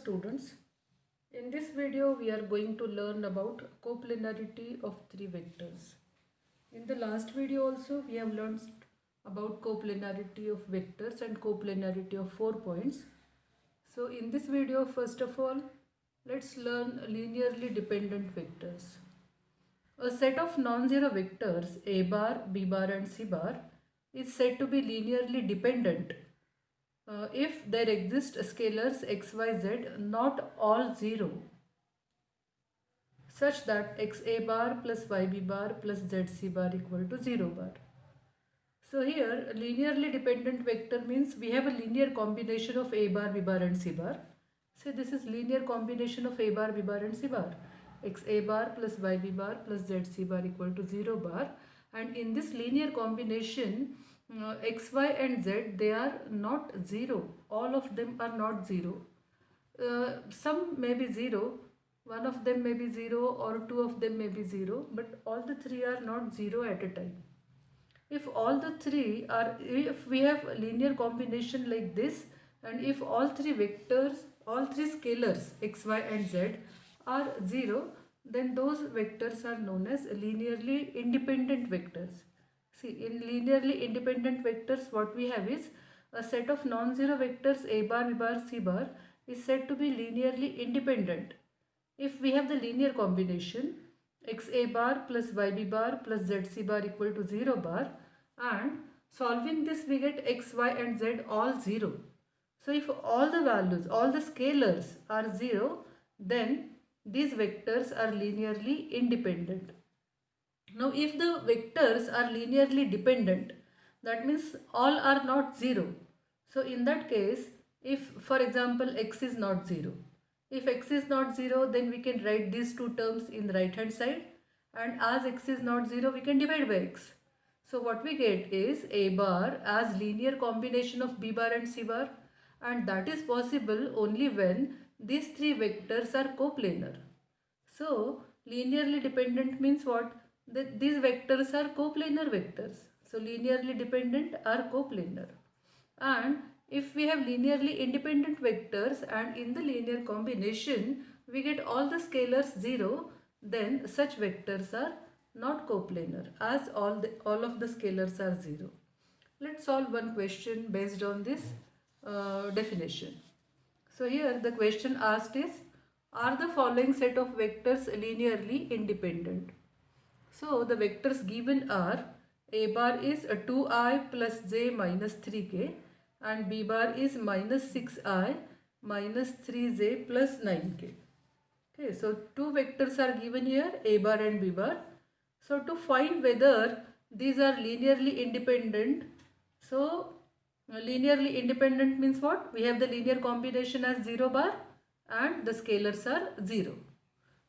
students. In this video we are going to learn about coplanarity of three vectors. In the last video also we have learned about coplanarity of vectors and coplanarity of 4 points. So in this video, first of all, let's learn linearly dependent vectors. A set of non-zero vectors a bar, b bar and c bar is said to be linearly dependent if there exist scalars x, y, z not all 0 such that x a bar plus y b bar plus z c bar equal to 0 bar. So here linearly dependent vector means we have a linear combination of a bar, b bar and c bar. Say this is linear combination of a bar, b bar and c bar. X a bar plus y b bar plus z c bar equal to 0 bar, and in this linear combination x, y and z, they are not 0. All of them are not 0. Some may be 0, one of them may be 0 or two of them may be 0, but all the three are not 0 at a time. If all the three are, if we have a linear combination like this, and if all three vectors, all three scalars x, y and z are 0, then those vectors are known as linearly independent vectors. See, in linearly independent vectors what we have is a set of non-zero vectors a bar, b bar, c bar is said to be linearly independent if we have the linear combination x a bar plus y b bar plus z c bar equal to 0 bar, and solving this we get x, y and z all 0. So if all the values, all the scalars are 0, then these vectors are linearly independent. Now if the vectors are linearly dependent, that means all are not 0. So in that case, if for example x is not 0, if x is not 0, then we can write these two terms in the right hand side, and as x is not 0, we can divide by x. So what we get is a bar as linear combination of b bar and c bar, and that is possible only when these three vectors are coplanar. So linearly dependent means what? That these vectors are coplanar vectors. So linearly dependent are coplanar. And if we have linearly independent vectors and in the linear combination we get all the scalars 0, then such vectors are not coplanar as all of the scalars are 0. Let's solve one question based on this definition. So here the question asked is, are the following set of vectors linearly independent? So the vectors given are a bar is 2i plus j minus 3k and b bar is minus 6i minus 3j plus 9k. Okay, so two vectors are given here, a bar and b bar. So to find whether these are linearly independent, so linearly independent means what? We have the linear combination as 0 bar and the scalars are 0.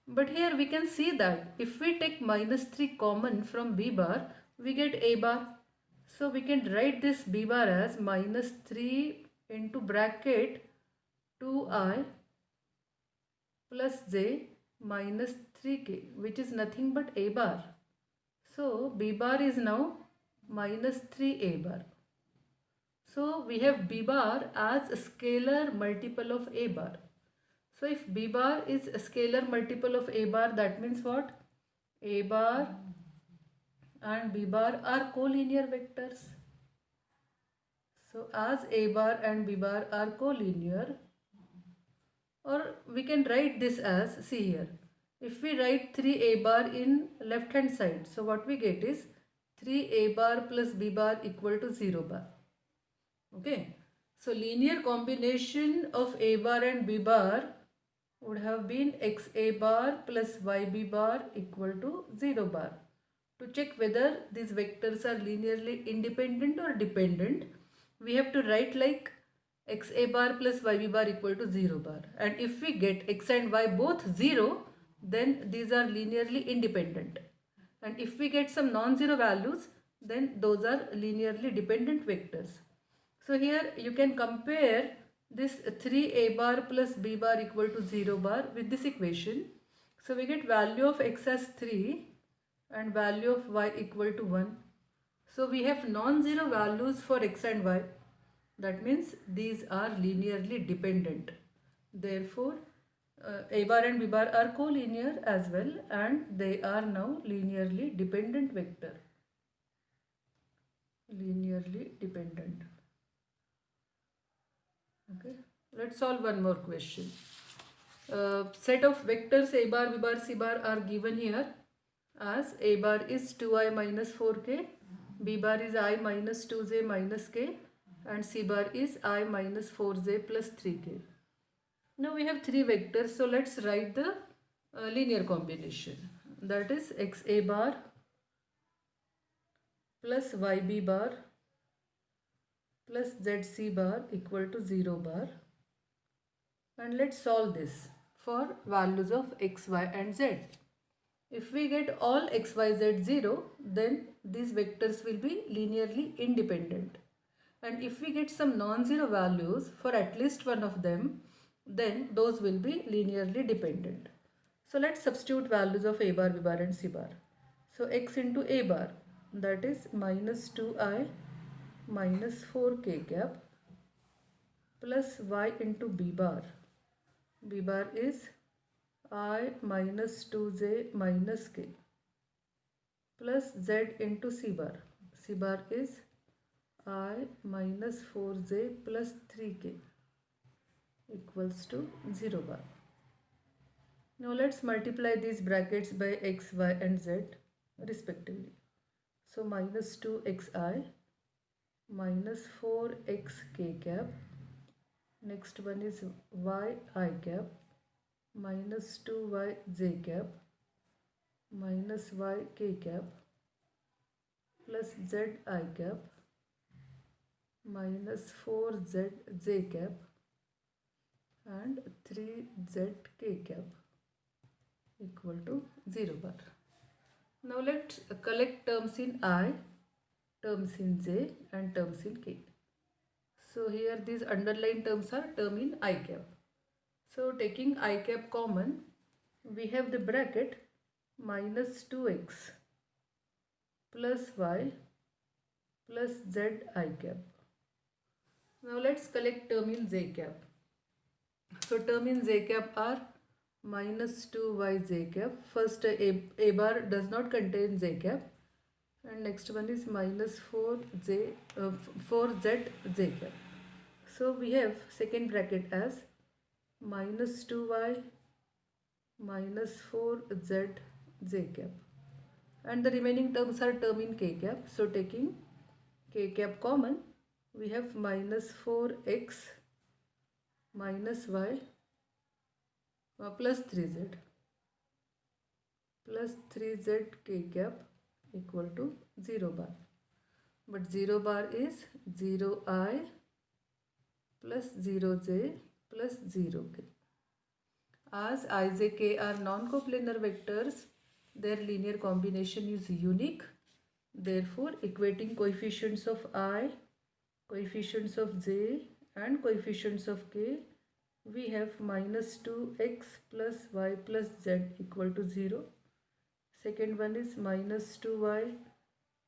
But here we can see that if we take minus 3 common from b bar, we get a bar. So we can write this b bar as minus 3 into bracket 2i plus j minus 3k, which is nothing but a bar. So b bar is now minus 3a bar. So we have b bar as a scalar multiple of a bar. So if b bar is a scalar multiple of a bar, that means what? A bar and b bar are collinear vectors. So as a bar and b bar are collinear, or we can write this as, see here, if we write 3a bar in left hand side, so what we get is 3a bar plus b bar equal to 0 bar. Okay, so linear combination of a bar and b bar would have been x a bar plus y b bar equal to 0 bar. To check whether these vectors are linearly independent or dependent, we have to write like x a bar plus y b bar equal to 0 bar, and if we get x and y both 0, then these are linearly independent, and if we get some non-zero values, then those are linearly dependent vectors. So here you can compare this 3a bar plus b bar equal to 0 bar with this equation. So we get value of x as 3 and value of y equal to 1. So we have non-zero values for x and y. That means these are linearly dependent. Therefore, a bar and b bar are collinear as well, and they are now linearly dependent vector. Linearly dependent. Okay, let's solve one more question. Set of vectors a bar, b bar, c bar are given here as a bar is 2i minus 4k, b bar is I minus 2j minus k, and c bar is I minus 4j plus 3k. Now we have three vectors, so let's write the linear combination. That is xa bar plus yb bar plus zc bar equal to 0 bar. And let's solve this for values of x, y and z. If we get all x, y, z 0, then these vectors will be linearly independent. And if we get some non-zero values for at least one of them, then those will be linearly dependent. So let's substitute values of a bar, b bar and c bar. So x into a bar, that is minus 2i minus 4k cap plus y into b bar. B bar is I minus 2j minus k plus z into c bar. C bar is I minus 4j plus 3k equals to 0 bar. Now let's multiply these brackets by x, y and z respectively. So minus 2xi minus 4xk cap. Next one is yi cap minus 2yj cap minus yk cap plus zi cap minus 4zj cap and 3zk cap equal to 0 bar. Now let's collect terms in I, terms in j and terms in k. So here these underlined terms are term in I cap. So taking I cap common, we have the bracket minus 2x plus y plus z I cap. Now let's collect term in j cap. So term in j cap are minus 2y j cap. First a bar does not contain j cap, and next one is minus 4z j cap. So we have second bracket as minus 2y minus 4z j cap, and the remaining terms are term in k cap. So taking k cap common, we have minus 4x minus y plus 3z plus 3z k cap equal to 0 bar. But 0 bar is 0i plus 0j plus 0k. As I, j, k are non-coplanar vectors, their linear combination is unique. Therefore, equating coefficients of I, coefficients of j and coefficients of k, we have minus 2x plus y plus z equal to 0. Second one is minus 2y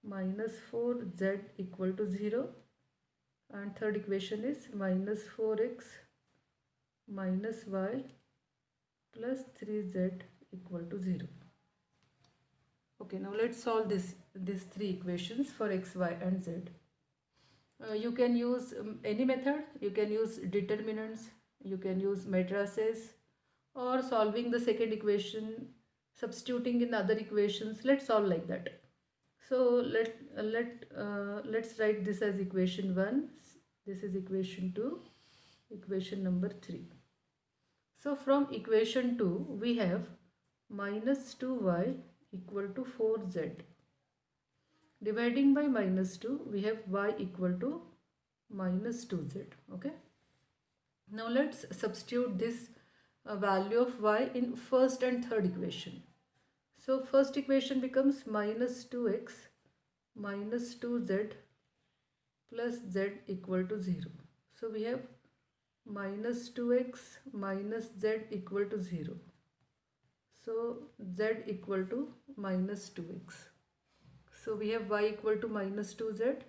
minus 4z equal to 0. And third equation is minus 4x minus y plus 3z equal to 0. Okay, now let's solve these three equations for x, y and z. You can use any method. You can use determinants, you can use matrices, or solving the second equation, substituting in other equations. Let's solve like that. So let's write this as equation 1. This is equation 2, equation number 3. So from equation 2, we have minus 2y equal to 4z. Dividing by minus 2, we have y equal to minus 2z. Okay. Now let's substitute this value of y in first and third equation. So first equation becomes minus 2x minus 2z plus z equal to 0. So we have minus 2x minus z equal to 0. So z equal to minus 2x. So we have y equal to minus 2z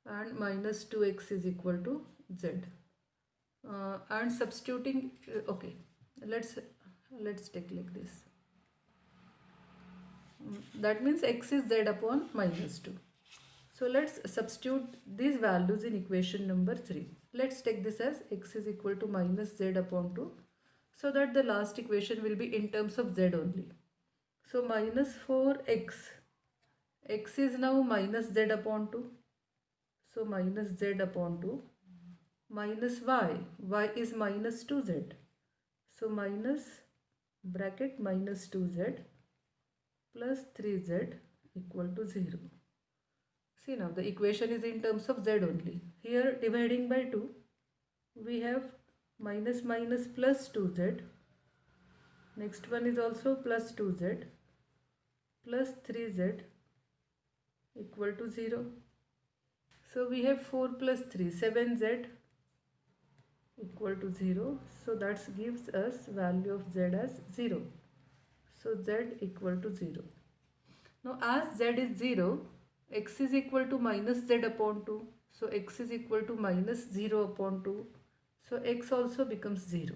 and minus 2x is equal to z. and substituting. Okay, let's take like this. That means x is z upon minus 2. So let's substitute these values in equation number 3. Let's take this as x is equal to minus z upon 2, so that the last equation will be in terms of z only. So minus 4x, x is now minus z upon 2. So minus z upon 2 minus y is minus 2z. So minus bracket minus 2z plus 3z equal to 0. See, now the equation is in terms of z only. Here dividing by 2, we have minus minus plus 2z. Next one is also plus 2z plus 3z equal to 0. So we have 4 plus 3, 7z equal to 0. So that gives us value of z as 0. So z equal to 0. Now as z is 0, x is equal to minus z upon 2. So x is equal to minus 0 upon 2. So x also becomes 0.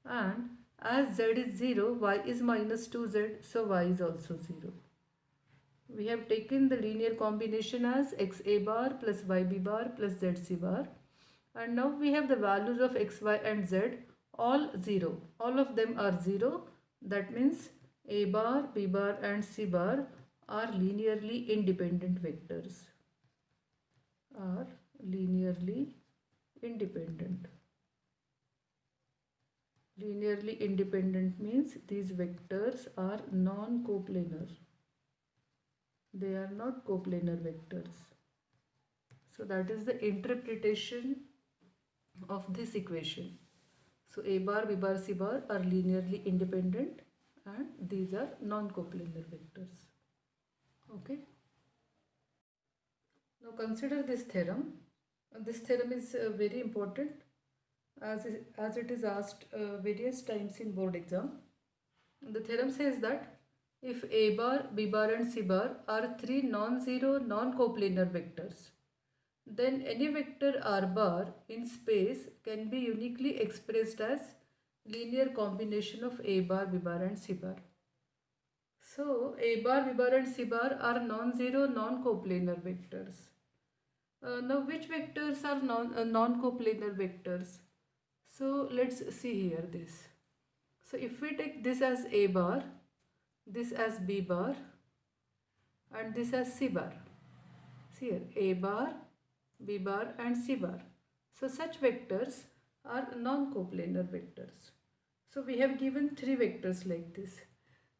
And as z is 0, y is minus 2z. So y is also 0. We have taken the linear combination as x a bar plus y b bar plus z c bar. And now we have the values of x, y and z all 0. All of them are 0. That means a bar, b bar and c bar are linearly independent vectors. Are linearly independent. Linearly independent means these vectors are non-coplanar. They are not coplanar vectors. So that is the interpretation of this equation. So a bar, b bar, c bar are linearly independent and these are non-coplanar vectors. Okay. Now consider this theorem. This theorem is very important as it is asked various times in board exam. The theorem says that if a bar, b bar and c bar are three non-zero non-coplanar vectors, then any vector r bar in space can be uniquely expressed as linear combination of a bar, b bar and c bar. So a bar, b bar and c bar are non-zero non-coplanar vectors. Now which vectors are non-coplanar vectors? So let's see here this. So if we take this as a bar, this as b bar and this as c bar. See here, a bar, b bar and c bar. So such vectors are non-coplanar vectors. So we have given three vectors like this.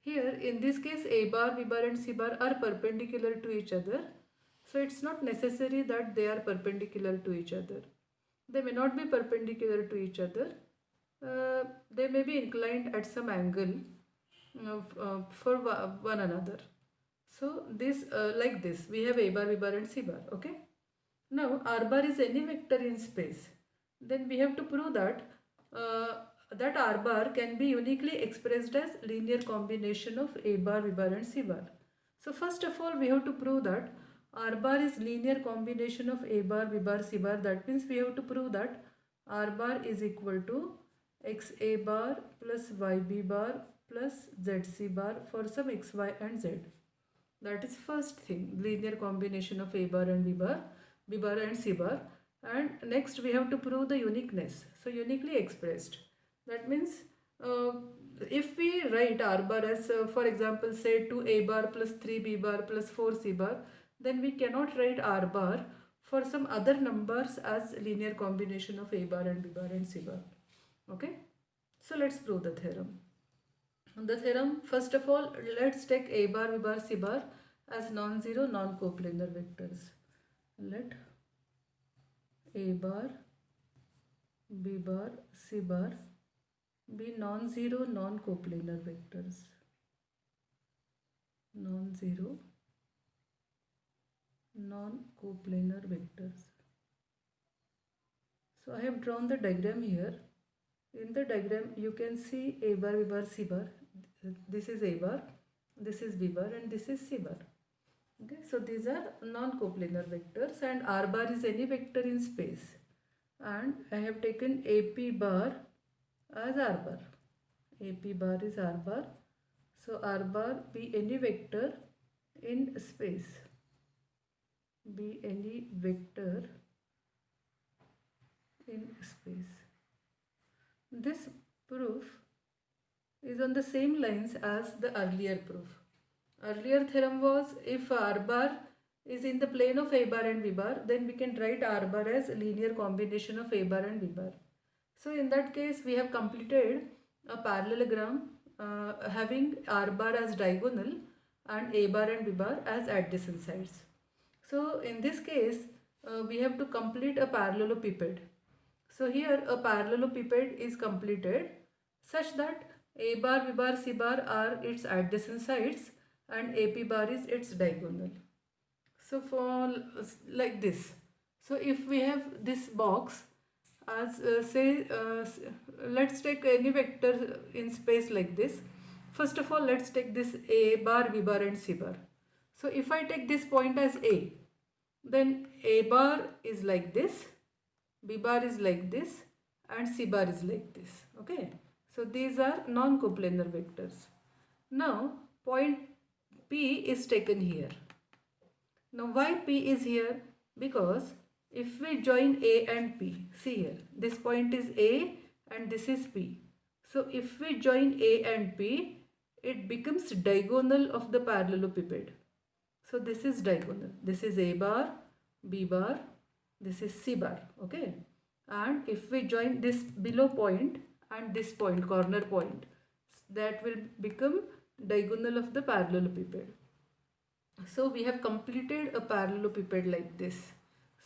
Here in this case a bar, b bar and c bar are perpendicular to each other. So it's not necessary that they are perpendicular to each other. They may not be perpendicular to each other. They may be inclined at some angle for one another. So this like this we have a bar, b bar and c bar. Okay. Now r bar is any vector in space. Then we have to prove that that r bar can be uniquely expressed as linear combination of a bar, b bar and c bar. So first of all we have to prove that r bar is linear combination of a bar, b bar, c bar. That means we have to prove that r bar is equal to x a bar plus y b bar plus z c bar for some x, y and z. That is first thing, linear combination of a bar and b bar and c bar. And next we have to prove the uniqueness. So uniquely expressed. That means if we write r bar as for example say 2a bar plus 3b bar plus 4c bar, then we cannot write r bar for some other numbers as linear combination of a bar and b bar and c bar. Okay. So let's prove the theorem. The theorem, first of all, let's take a bar, b bar, c bar as non-zero non-coplanar vectors. Let a bar, b bar, c bar be non-zero non-coplanar vectors. Non-zero non-coplanar vectors. So I have drawn the diagram here. In the diagram you can see a bar, b bar, c bar. This is a bar, this is b bar and this is c bar. Okay, so these are non-coplanar vectors and r bar is any vector in space. and I have taken AP bar as R bar. AP bar is R bar. So R bar be any vector in space. Be any vector in space. This proof is on the same lines as the earlier proof. Earlier theorem was if R bar is in the plane of A bar and B bar, then we can write R bar as a linear combination of A bar and B bar. So in that case, we have completed a parallelogram having R bar as diagonal and A bar and B bar as adjacent sides. So in this case, we have to complete a parallelepiped. So here a parallelepiped is completed such that A bar, B bar, C bar are its adjacent sides and AP bar is its diagonal. So for like this. So if we have this box as let's take any vector in space like this. First of all, let's take this A bar, B bar and C bar. So if I take this point as A, then A bar is like this, B bar is like this and C bar is like this. Okay. So these are non-coplanar vectors. Now point P is taken here. Now why P is here? Because if we join A and P, see here, this point is A and this is P. So if we join A and P, it becomes diagonal of the parallelepiped. So this is diagonal. This is A bar, B bar, this is C bar. Okay. And if we join this below point and this point, corner point, that will become diagonal of the parallelepiped. So we have completed a parallelepiped like this.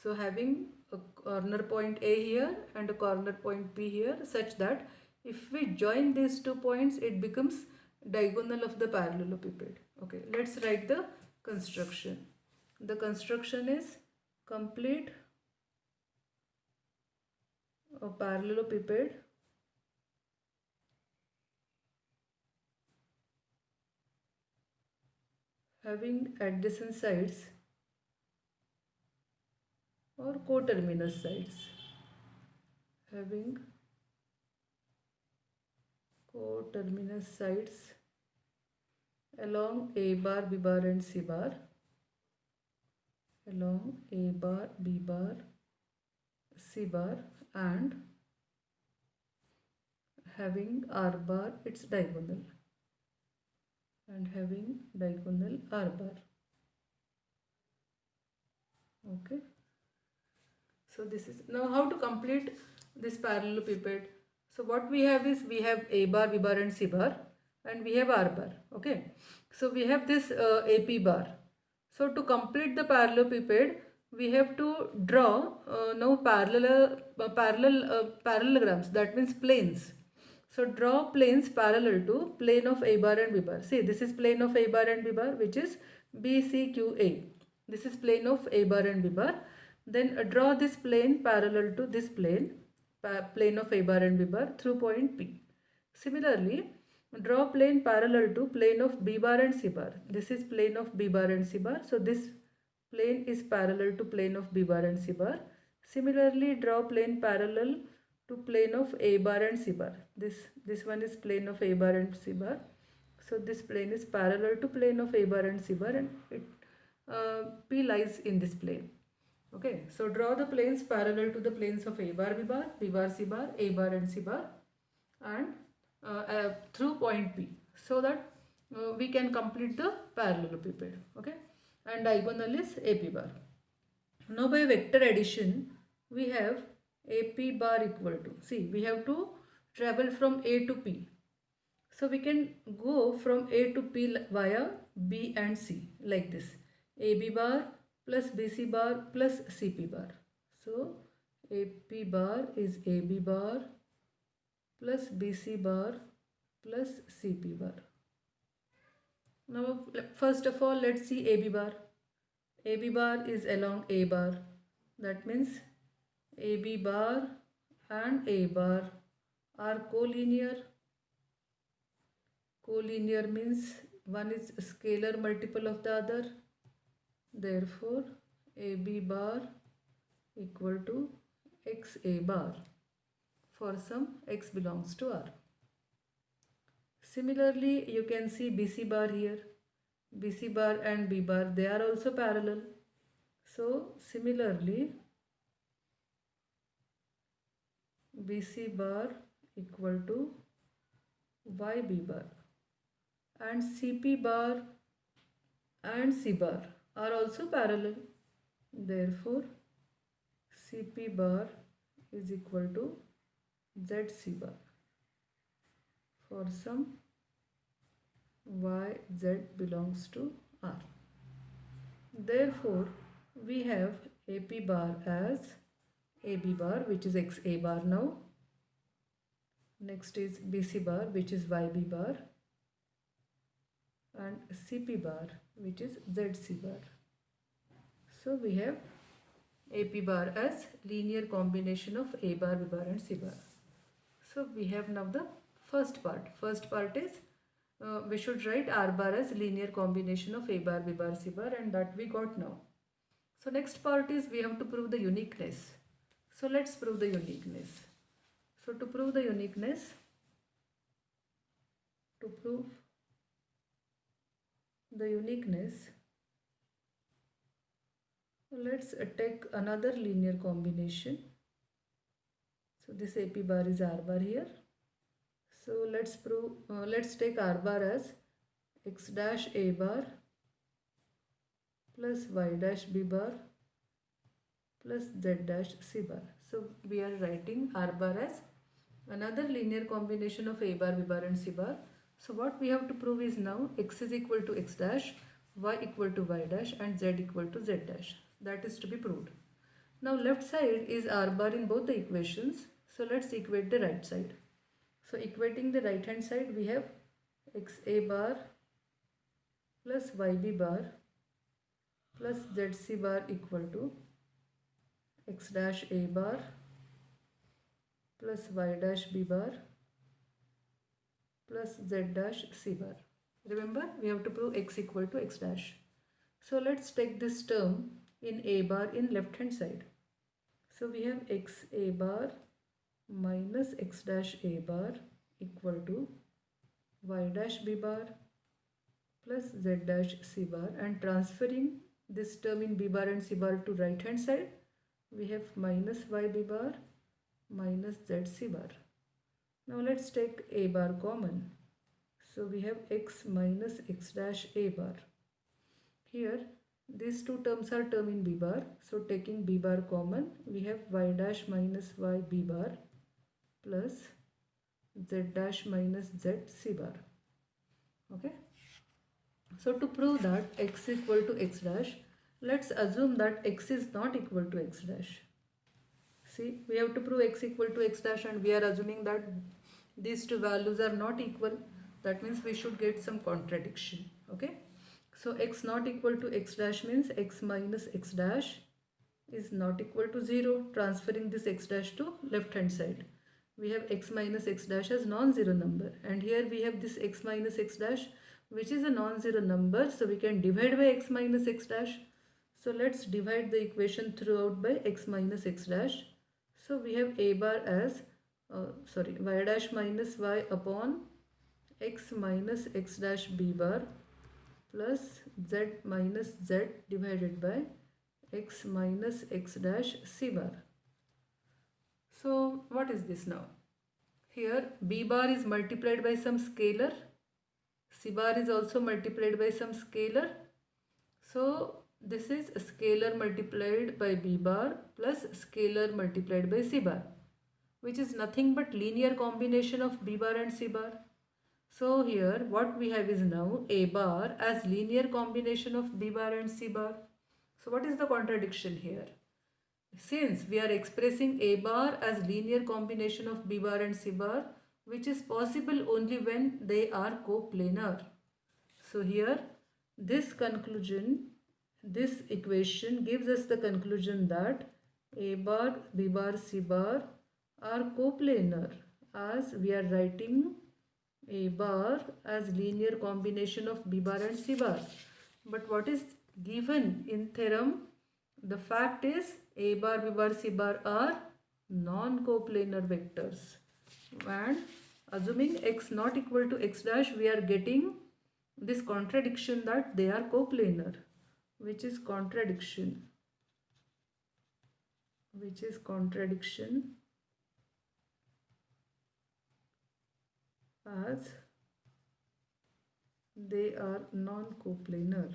So having a corner point A here and a corner point P here, such that if we join these 2 points, it becomes diagonal of the parallelepiped. Okay, let's write the construction. The construction is complete a parallelepiped having adjacent sides or coterminous sides, having coterminous sides along A bar, B bar and C bar, along A bar, B bar, C bar and having R bar its diagonal and having diagonal R bar. Okay. So this is now how to complete this parallelepiped. So what we have is we have A bar, B bar and C bar and we have R bar. Okay. So we have this AP bar. So to complete the parallelepiped, we have to draw now parallelograms, that means planes. So draw planes parallel to plane of A bar and B bar. See, this is plane of A bar and B bar, which is BCQA. This is plane of A bar and B bar. Then draw this plane parallel to this plane, plane of A bar and B bar through point P. Similarly, draw plane parallel to plane of B bar and C bar. This is plane of B bar and C bar. So this plane is parallel to plane of B bar and C bar. Similarly, draw plane parallel to plane of A bar and C bar. This one is plane of A bar and C bar. So this plane is parallel to plane of A bar and C bar and P lies in this plane. Okay, so draw the planes parallel to the planes of A bar, B bar, C bar, A bar and C bar and through point P, so that we can complete the parallelepiped. Okay, and diagonal is AP bar. Now by vector addition, we have AP bar equal to, see, we have to travel from A to P. So we can go from A to P via B and C like this. AB bar plus BC bar plus CP bar. So AP bar is AB bar plus BC bar plus CP bar. Now first of all, let's see AB bar. AB bar is along A bar. That means AB bar and A bar are collinear. Collinear means one is scalar multiple of the other. Therefore, AB bar equal to x a bar for some x belongs to R. Similarly, you can see BC bar here. BC bar and B bar, they are also parallel. So similarly, BC bar equal to YB bar, and CP bar and C bar are also parallel. Therefore, CP bar is equal to ZC bar for some YZ belongs to R. Therefore, we have AP bar as AB bar, which is XA bar now. Next is BC bar, which is YB bar, and CP bar, which is ZC bar. So we have AP bar as linear combination of A bar, B bar and C bar. So we have now the first part. First part is we should write R bar as linear combination of A bar, B bar, C bar, and that we got now. So next part is we have to prove the uniqueness. So let's prove the uniqueness. So to prove the uniqueness, let's take another linear combination. So this AP bar is R bar here. So let's take R bar as X dash A bar plus Y dash B bar plus Z dash C bar. So we are writing R bar as another linear combination of A bar, B bar and C bar. So what we have to prove is now X is equal to X dash, Y equal to Y dash and Z equal to Z dash. That is to be proved. Now left side is R bar in both the equations. So let's equate the right side. So equating the right hand side, we have XA bar plus YB bar plus ZC bar equal to X dash A bar plus Y dash B bar plus Z dash C bar. Remember, we have to prove X equal to X dash. So let's take this term in A bar in left hand side. So we have X A bar minus X dash A bar equal to Y dash B bar plus Z dash C bar, and transferring this term in B bar and C bar to right hand side, we have minus YB bar minus ZC bar. Now let's take A bar common. So we have X minus X dash A bar. Here these two terms are term in B bar. So taking B bar common, we have Y dash minus YB bar plus Z dash minus ZC bar. Okay. So to prove that X equal to X dash, let's assume that X is not equal to X dash. See, we have to prove X equal to X dash and we are assuming that these two values are not equal. That means we should get some contradiction. Okay. So X not equal to X dash means X minus X dash is not equal to 0. Transferring this X dash to left hand side, we have X minus X dash as non-zero number, and here we have this X minus X dash which is a non-zero number, so we can divide by X minus X dash. So let's divide the equation throughout by X minus X dash. So we have A bar as Y dash minus Y upon X minus X dash B bar plus Z minus Z divided by X minus X dash C bar. So what is this now? Here B bar is multiplied by some scalar, C bar is also multiplied by some scalar. So this is a scalar multiplied by B bar plus scalar multiplied by C bar, which is nothing but linear combination of B bar and C bar. So here what we have is now A bar as linear combination of B bar and C bar. So what is the contradiction here? Since we are expressing A bar as linear combination of B bar and C bar, which is possible only when they are coplanar. So here this equation gives us the conclusion that A bar, B bar, C bar are coplanar, as we are writing A bar as linear combination of B bar and C bar. But what is given in theorem? The fact is A bar, B bar, C bar are non-coplanar vectors, and assuming x not equal to x dash, we are getting this contradiction that they are coplanar, which is contradiction as they are non-coplanar.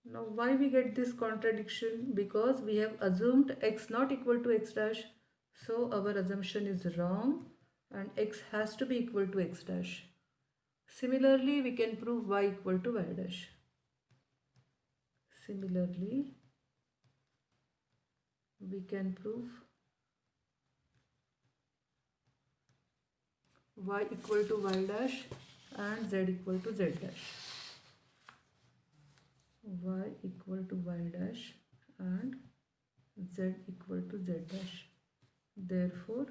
Now why we get this contradiction? Because we have assumed x not equal to x dash, so our assumption is wrong and x has to be equal to x dash. Similarly, we can prove y equal to y dash. Similarly, we can prove y equal to y dash and z equal to z dash. Y equal to y dash and z equal to z dash. Therefore,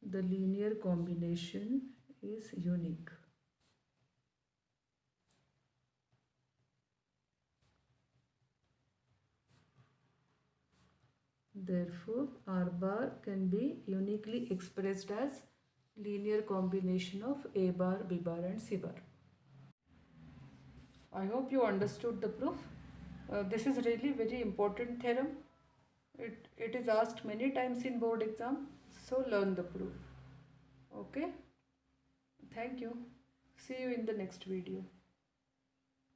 the linear combination is unique. Therefore, R bar can be uniquely expressed as linear combination of A bar, B bar and C bar. I hope you understood the proof. This is really very important theorem. It is asked many times in board exam, so learn the proof. Okay? Thank you. See you in the next video.